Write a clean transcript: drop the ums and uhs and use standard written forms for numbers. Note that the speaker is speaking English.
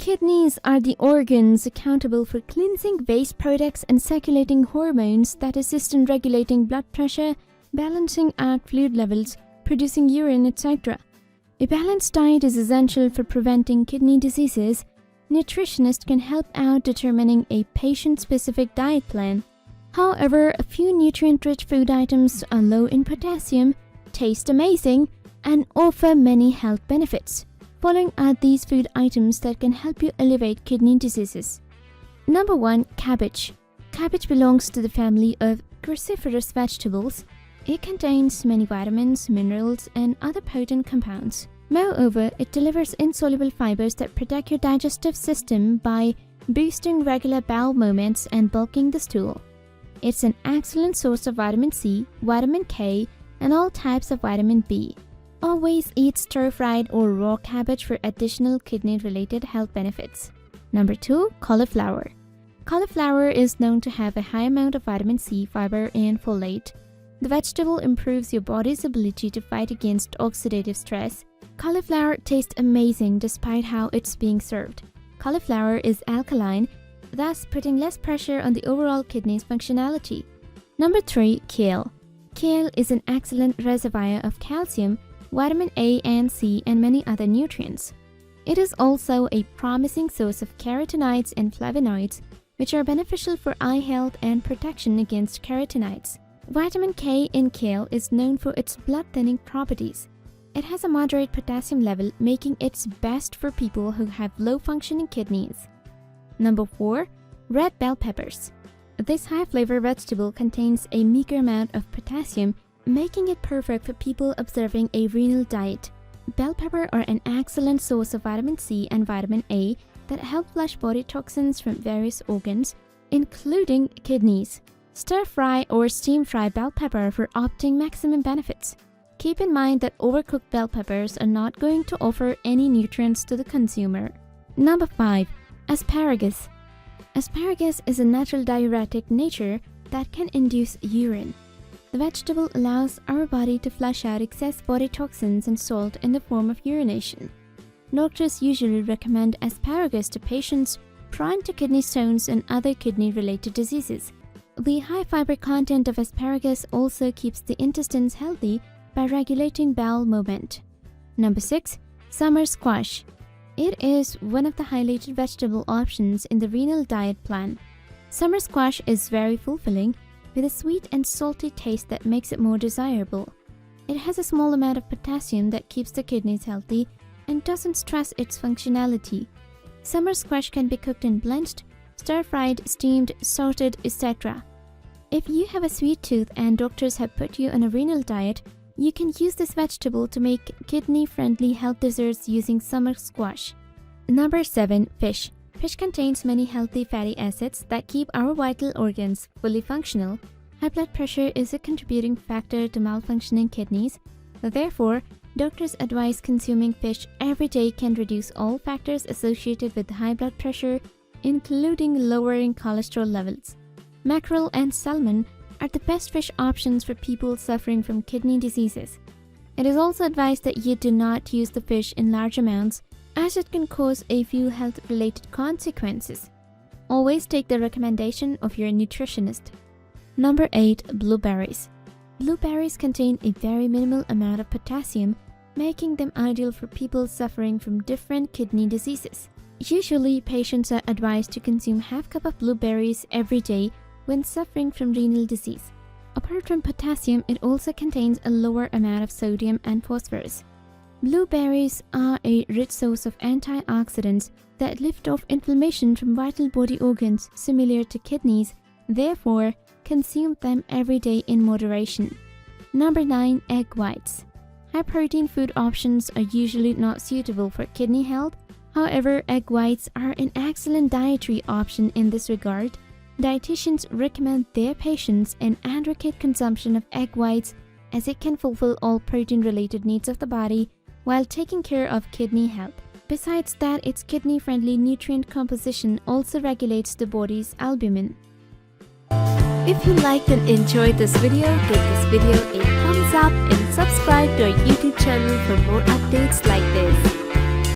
Kidneys are the organs accountable for cleansing waste products and circulating hormones that assist in regulating blood pressure, balancing out fluid levels, producing urine, etc. A balanced diet is essential for preventing kidney diseases. Nutritionists can help out determining a patient-specific diet plan. However, a few nutrient-rich food items are low in potassium, taste amazing, and offer many health benefits. Following are these food items that can help you alleviate kidney diseases. Number 1. Cabbage. Cabbage belongs to the family of cruciferous vegetables. It contains many vitamins, minerals, and other potent compounds. Moreover, it delivers insoluble fibers that protect your digestive system by boosting regular bowel movements and bulking the stool. It's an excellent source of vitamin C, vitamin K, and all types of vitamin B. Always eat stir-fried or raw cabbage for additional kidney-related health benefits. Number 2. Cauliflower. Cauliflower is known to have a high amount of vitamin C, fiber, and folate. The vegetable improves your body's ability to fight against oxidative stress. Cauliflower tastes amazing despite how it's being served. Cauliflower is alkaline, thus putting less pressure on the overall kidney's functionality. Number 3. Kale. Kale is an excellent reservoir of calcium, vitamin A and C, and many other nutrients. It is also a promising source of carotenoids and flavonoids, which are beneficial for eye health and protection against carotenoids. Vitamin K in kale is known for its blood-thinning properties. It has a moderate potassium level, making it best for people who have low-functioning kidneys. Number 4. Red bell peppers. This high-flavor vegetable contains a meager amount of potassium, making it perfect for people observing a renal diet. Bell pepper are an excellent source of vitamin C and vitamin A that help flush body toxins from various organs, including kidneys. Stir-fry or steam-fry bell pepper for obtaining maximum benefits. Keep in mind that overcooked bell peppers are not going to offer any nutrients to the consumer. Number 5. Asparagus. Asparagus is a natural diuretic nature that can induce urine. The vegetable allows our body to flush out excess body toxins and salt in the form of urination. Doctors usually recommend asparagus to patients prone to kidney stones and other kidney-related diseases. The high fiber content of asparagus also keeps the intestines healthy by regulating bowel movement. Number 6. Summer squash. It is one of the highlighted vegetable options in the renal diet plan. Summer squash is very fulfilling, with a sweet and salty taste that makes it more desirable. It has a small amount of potassium that keeps the kidneys healthy and doesn't stress its functionality. Summer squash can be cooked and blanched, stir-fried, steamed, sauteed, etc. If you have a sweet tooth and doctors have put you on a renal diet, you can use this vegetable to make kidney-friendly health desserts using summer squash. Number 7. Fish. Fish contains many healthy fatty acids that keep our vital organs fully functional. High blood pressure is a contributing factor to malfunctioning kidneys. Therefore, doctors advise consuming fish every day can reduce all factors associated with high blood pressure, including lowering cholesterol levels. Mackerel and salmon are the best fish options for people suffering from kidney diseases. It is also advised that you do not use the fish in large amounts, as it can cause a few health-related consequences. Always take the recommendation of your nutritionist. Number 8. Blueberries. Blueberries contain a very minimal amount of potassium, making them ideal for people suffering from different kidney diseases. Usually, patients are advised to consume half cup of blueberries every day when suffering from renal disease. Apart from potassium, it also contains a lower amount of sodium and phosphorus. Blueberries are a rich source of antioxidants that lift off inflammation from vital body organs similar to kidneys. Therefore, consume them every day in moderation. Number 9. Egg whites. High-protein food options are usually not suitable for kidney health. However, egg whites are an excellent dietary option in this regard. Dietitians recommend their patients an adequate consumption of egg whites, as it can fulfill all protein-related needs of the body while taking care of kidney health. Besides that, its kidney-friendly nutrient composition also regulates the body's albumin. If you liked and enjoyed this video, give this video a thumbs up and subscribe to our YouTube channel for more updates like this.